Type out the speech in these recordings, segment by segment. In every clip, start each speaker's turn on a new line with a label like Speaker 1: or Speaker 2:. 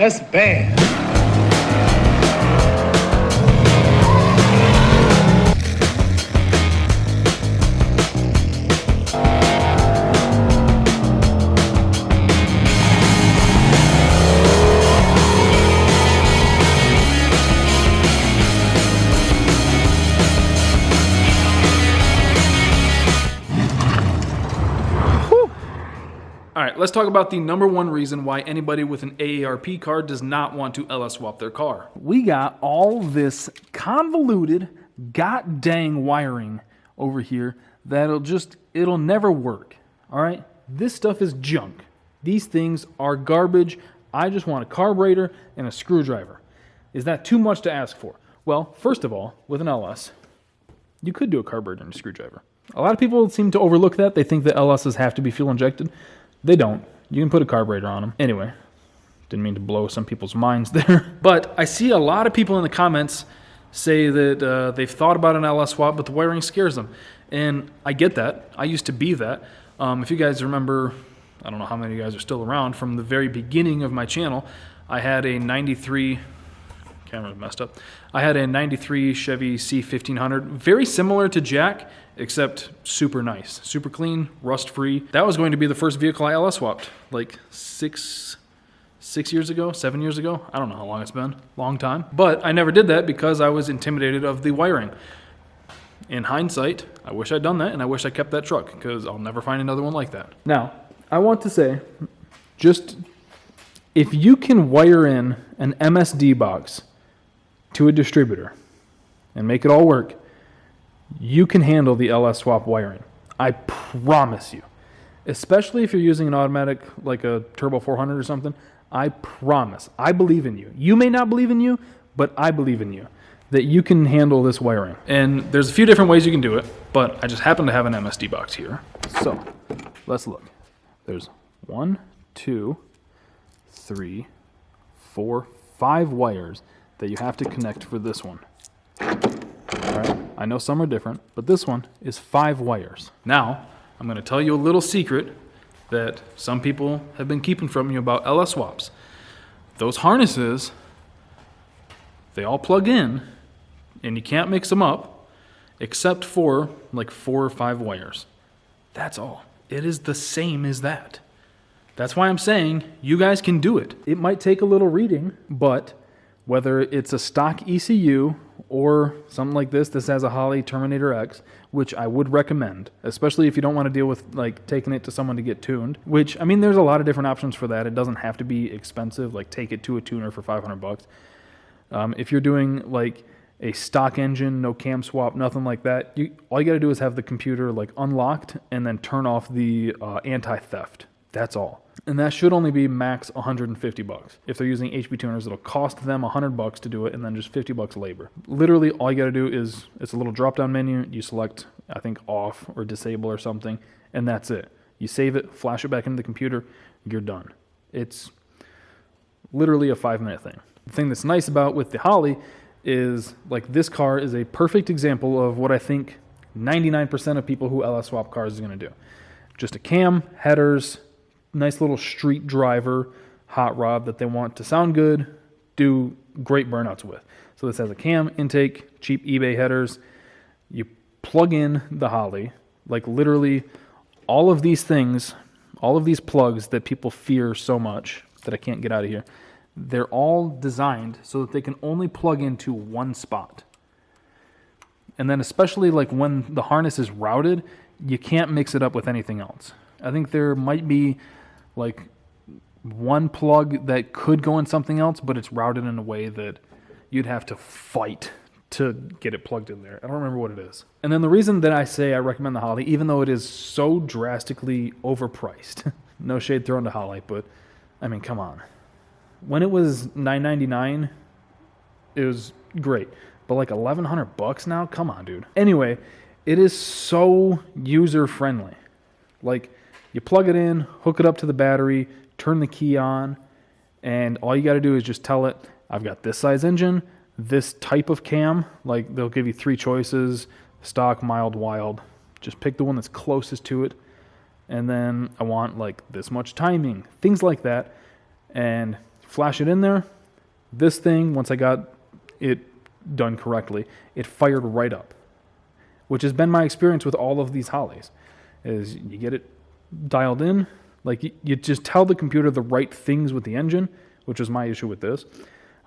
Speaker 1: That's bad.
Speaker 2: All right, let's talk about the number one reason why anybody with an AARP car does not want to LS swap their car. We got all this convoluted, god dang wiring over here it'll never work. All right, this stuff is junk. These things are garbage. I just want a carburetor and a screwdriver. Is that too much to ask for? Well, first of all, with an LS, you could do a carburetor and a screwdriver. A lot of people seem to overlook that. They think that LSs have to be fuel injected. They don't. You can put a carburetor on them. Anyway, didn't mean to blow some people's minds there. But I see a lot of people in the comments say that they've thought about an LS swap, but the wiring scares them. And I get that. I used to be that. If you guys remember, I don't know how many of you guys are still around, from the very beginning of my channel, I had a 93, camera's messed up. I had a 93 Chevy C1500, very similar to Jack, except super nice, super clean, rust-free. That was going to be the first vehicle I LS swapped, like 7 years ago. I don't know how long it's been, long time. But I never did that because I was intimidated of the wiring. In hindsight, I wish I'd done that, and I wish I kept that truck because I'll never find another one like that. Now, I want to say, just if you can wire in an MSD box to a distributor and make it all work, you can handle the LS swap wiring. I promise you. Especially if you're using an automatic like a Turbo 400 or something. I promise. I believe in you. You may not believe in you, but I believe in you that you can handle this wiring. And there's a few different ways you can do it, but I just happen to have an MSD box here. So let's look. There's 1, 2, 3, 4, 5 wires that you have to connect for this one. All right. I know some are different, but this one is 5 wires. Now, I'm going to tell you a little secret that some people have been keeping from you about LS swaps. Those harnesses, they all plug in, and you can't mix them up, except for like 4 or 5 wires. That's all. It is the same as that. That's why I'm saying you guys can do it. It might take a little reading, but whether it's a stock ECU or something like this has a Holley Terminator X, which I would recommend, especially if you don't want to deal with like taking it to someone to get tuned, which, I mean, there's a lot of different options for that. It doesn't have to be expensive, like take it to a tuner for $500. If you're doing like a stock engine, no cam swap, nothing like that, all you got to do is have the computer like unlocked and then turn off the anti-theft. That's all. And that should only be max $150. If they're using HP tuners, it'll cost them $100 to do it, and then just $50 labor. Literally, all you got to do is, it's a little drop-down menu. You select, I think, off or disable or something, and that's it. You save it, flash it back into the computer, you're done. It's literally a 5-minute thing. The thing that's nice about with the Holley is, like, this car is a perfect example of what I think 99% of people who LS swap cars is going to do. Just a cam, headers, nice little street driver hot rod that they want to sound good, do great burnouts with. So this has a cam, intake, cheap eBay headers. You plug in the Holley, like literally all of these things, all of these plugs that people fear so much that I can't get out of here, they're all designed so that they can only plug into one spot. And then especially like when the harness is routed, you can't mix it up with anything else. I think there might be like one plug that could go in something else, but it's routed in a way that you'd have to fight to get it plugged in there. I don't remember what it is. And then the reason that I say I recommend the Holley, even though it is so drastically overpriced, no shade thrown to Holley, but I mean, come on. When it was $999, it was great. But like $1,100 now? Come on, dude. Anyway, it is so user-friendly. Like, you plug it in, hook it up to the battery, turn the key on, and all you got to do is just tell it, I've got this size engine, this type of cam. Like, they'll give you 3 choices, stock, mild, wild. Just pick the one that's closest to it. And then I want like this much timing, things like that. And flash it in there. This thing, once I got it done correctly, it fired right up, which has been my experience with all of these Holleys, is you get it dialed in, like you just tell the computer the right things with the engine, which was my issue with this.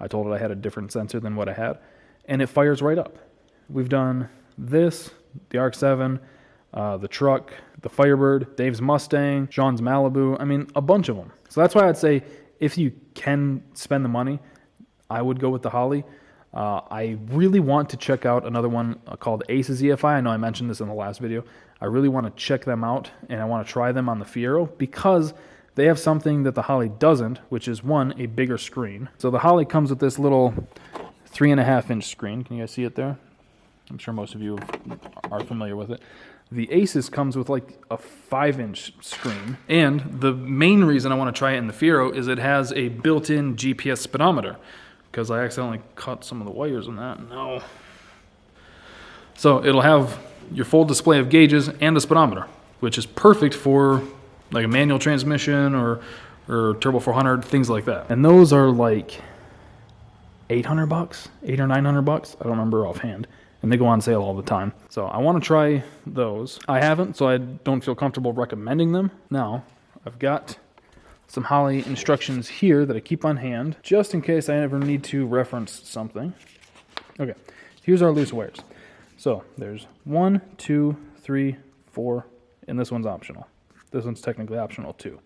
Speaker 2: I told it I had a different sensor than what I had, and it fires right up. We've done this, the ARC-7, the truck, the Firebird, Dave's Mustang, Sean's Malibu, I mean, a bunch of them. So that's why I'd say if you can spend the money, I would go with the Holley. I really want to check out another one called Ace's EFI. I know I mentioned this in the last video. I really want to check them out, and I want to try them on the Fiero because they have something that the Holley doesn't, which is, one, a bigger screen. So the Holley comes with this little 3.5-inch screen. Can you guys see it there? I'm sure most of you are familiar with it. The Aces comes with like a 5-inch screen. And the main reason I want to try it in the Fiero is it has a built-in GPS speedometer, because I accidentally cut some of the wires in that. No. So it'll have your full display of gauges and a speedometer, which is perfect for like a manual transmission or Turbo 400, things like that. And those are like $800, $800 or $900. I don't remember offhand. And they go on sale all the time. So I want to try those. I haven't, so I don't feel comfortable recommending them. Now, I've got some Holley instructions here that I keep on hand, just in case I ever need to reference something. Okay, here's our loose wires. So there's 1, 2, 3, 4, and this one's optional. This one's technically optional too.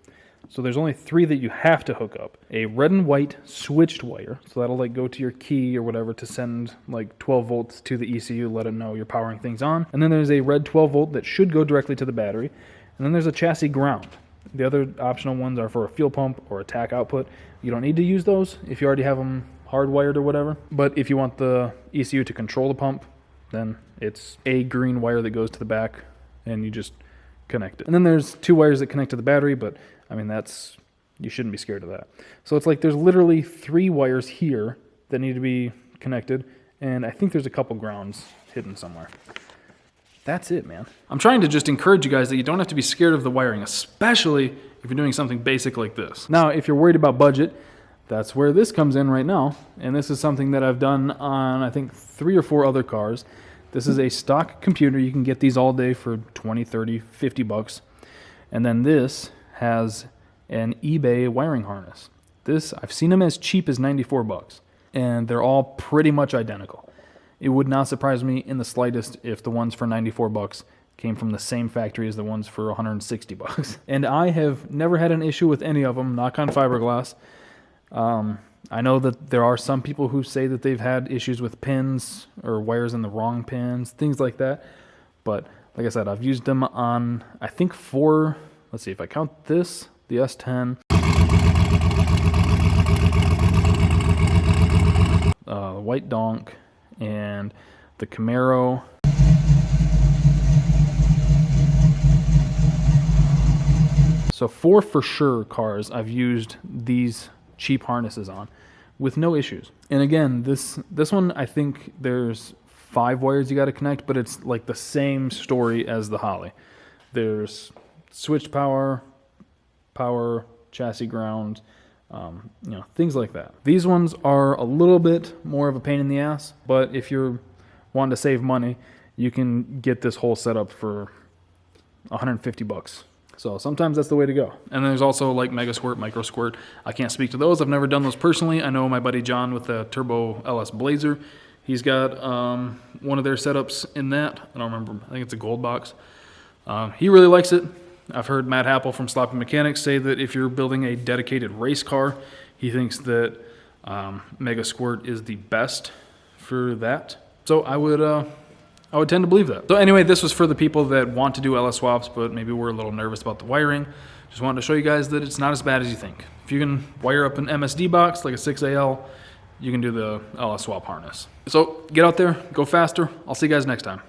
Speaker 2: So there's only 3 that you have to hook up. A red and white switched wire, so that'll like go to your key or whatever to send like 12 volts to the ECU, let it know you're powering things on. And then there's a red 12 volt that should go directly to the battery. And then there's a chassis ground. The other optional ones are for a fuel pump or a tack output. You don't need to use those if you already have them hardwired or whatever. But if you want the ECU to control the pump, then it's a green wire that goes to the back and you just connect it. And then there's 2 wires that connect to the battery, but I mean, you shouldn't be scared of that. So it's like there's literally 3 wires here that need to be connected, and I think there's a couple grounds hidden somewhere. That's it, man. I'm trying to just encourage you guys that you don't have to be scared of the wiring, especially if you're doing something basic like this. Now, if you're worried about budget, that's where this comes in right now, and this is something that I've done on, I think, 3 or 4 other cars. This is a stock computer. You can get these all day for 20, 30, 50 bucks. And then this has an eBay wiring harness. This, I've seen them as cheap as 94 bucks, and they're all pretty much identical. It would not surprise me in the slightest if the ones for 94 bucks came from the same factory as the ones for 160 bucks. And I have never had an issue with any of them, knock on fiberglass. I know that there are some people who say that they've had issues with pins or wires in the wrong pins, things like that. But like I said, I've used them on, I think, 4, let's see if I count this, the S10, White Donk, and the Camaro. So 4 for sure cars I've used these cheap harnesses on with no issues. And again, this one, I think there's 5 wires you got to connect, but it's like the same story as the Holley. There's switch power, chassis ground, things like that. These ones are a little bit more of a pain in the ass, but if you're wanting to save money, you can get this whole setup for 150 bucks. So sometimes that's the way to go. And then there's also like Mega Squirt, Micro Squirt. I can't speak to those. I've never done those personally. I know my buddy John with the Turbo LS Blazer, he's got one of their setups in that. I don't remember. I think it's a gold box. He really likes it. I've heard Matt Happel from Sloppy Mechanics say that if you're building a dedicated race car, he thinks that Mega Squirt is the best for that. So I would tend to believe that. So anyway, this was for the people that want to do LS swaps, but maybe we're a little nervous about the wiring. Just wanted to show you guys that it's not as bad as you think. If you can wire up an MSD box like a 6AL, you can do the LS swap harness. So get out there, go faster. I'll see you guys next time.